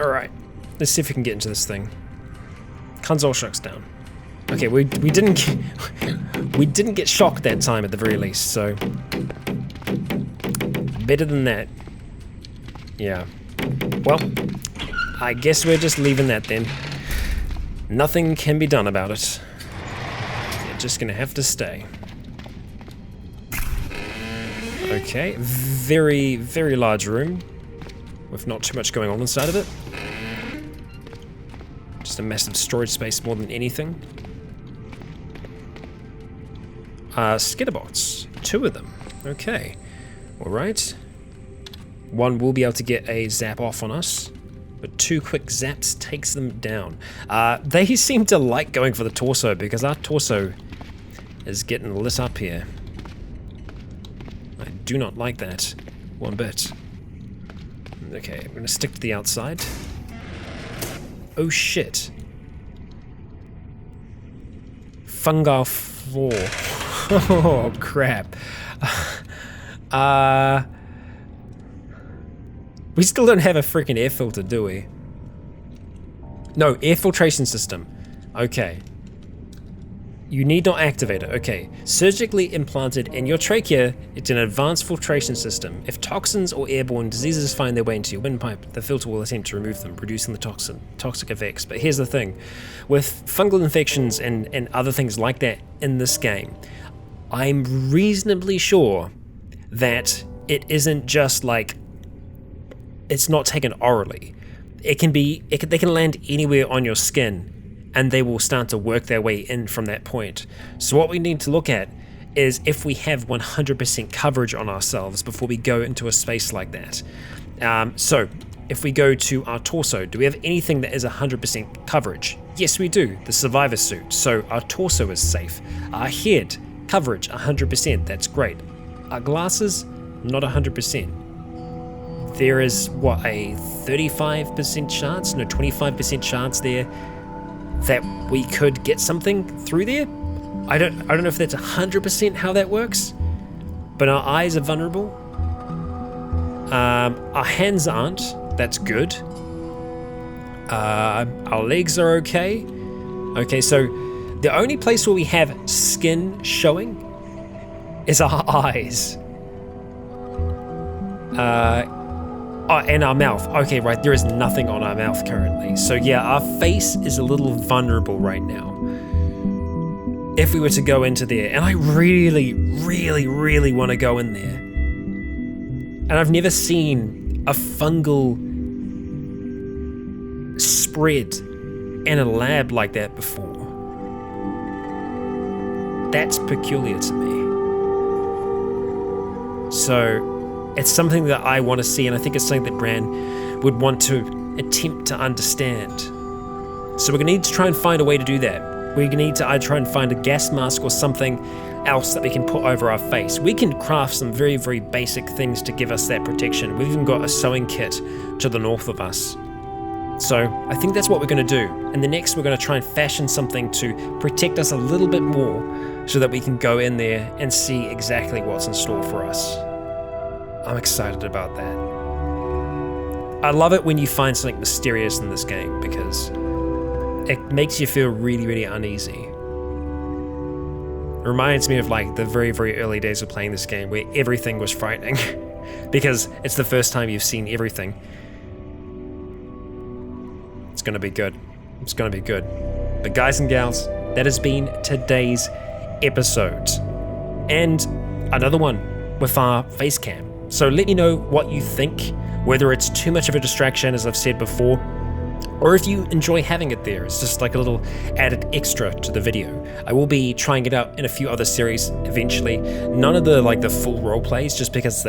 All right. Let's see if we can get into this thing. Console shucks down. Okay, we didn't get shocked that time at the very least, so better than that. Yeah. Well, I guess we're just leaving that then. Nothing can be done about it. You're just gonna have to stay. Okay, very, very large room with not too much going on inside of it. Just a massive storage space more than anything. Skitterbots, 2 of them. Okay, all right. One will be able to get a zap off on us, but 2 quick zaps takes them down. They seem to like going for the torso because our torso is getting lit up here. I do not like that one bit. Okay, I'm gonna stick to the outside. Oh shit. Fungal floor. Oh crap. We still don't have a freaking air filter, do we? No, air filtration system. Okay. You need not activate it. Okay. Surgically implanted in your trachea, it's an advanced filtration system. If toxins or airborne diseases find their way into your windpipe, the filter will attempt to remove them, reducing the toxic effects. But here's the thing. With fungal infections and other things like that in this game, I'm reasonably sure that it isn't just like, it's not taken orally. They can land anywhere on your skin, and they will start to work their way in from that point. So what we need to look at is if we have 100% coverage on ourselves before we go into a space like that. So if we go to our torso, do we have anything that is 100% coverage? Yes, we do, the survivor suit. So our torso is safe. Our head Coverage, 100%, that's great. Our glasses, not 100%. There is, what, a 35% chance, no, 25% chance there that we could get something through there. I don't know if that's 100% how that works, but our eyes are vulnerable. Our hands aren't, that's good. Our legs are okay. Okay, so the only place where we have skin showing is our eyes. And our mouth. Okay, right, there is nothing on our mouth currently. So yeah, our face is a little vulnerable right now. If we were to go into there, and I really, really, really want to go in there. And I've never seen a fungal spread in a lab like that before. That's peculiar to me. So it's something that I want to see, and I think it's something that Bran would want to attempt to understand. So we're going to need to try and find a way to do that. We're going to need to try and find a gas mask or something else that we can put over our face. We can craft some very, very basic things to give us that protection. We've even got a sewing kit to the north of us. So I think that's what we're going to do. And the next, we're going to try and fashion something to protect us a little bit more so that we can go in there and see exactly what's in store for us. I'm excited about that. I love it when you find something mysterious in this game because it makes you feel really, really uneasy. It reminds me of like the very, very early days of playing this game where everything was frightening because it's the first time you've seen everything. It's gonna be good. It's gonna be good. But guys and gals, that has been today's episode. And another one with our face cam. So let me know what you think, whether it's too much of a distraction, as I've said before, or if you enjoy having it there. It's just like a little added extra to the video. I will be trying it out in a few other series eventually. None of the full role plays, just because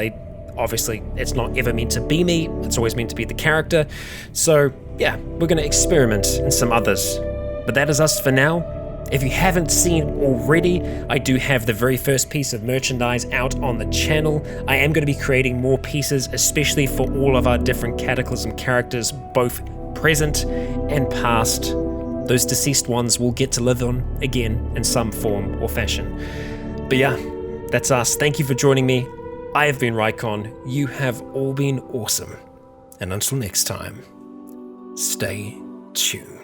obviously it's not ever meant to be me, it's always meant to be the character. So yeah, we're gonna experiment in some others. But that is us for now. If you haven't seen already, I do have the very first piece of merchandise out on the channel. I am going to be creating more pieces, especially for all of our different Cataclysm characters, both present and past. Those deceased ones will get to live on again in some form or fashion. But yeah, that's us. Thank you for joining me. I have been Rycon. You have all been awesome. And until next time, stay tuned.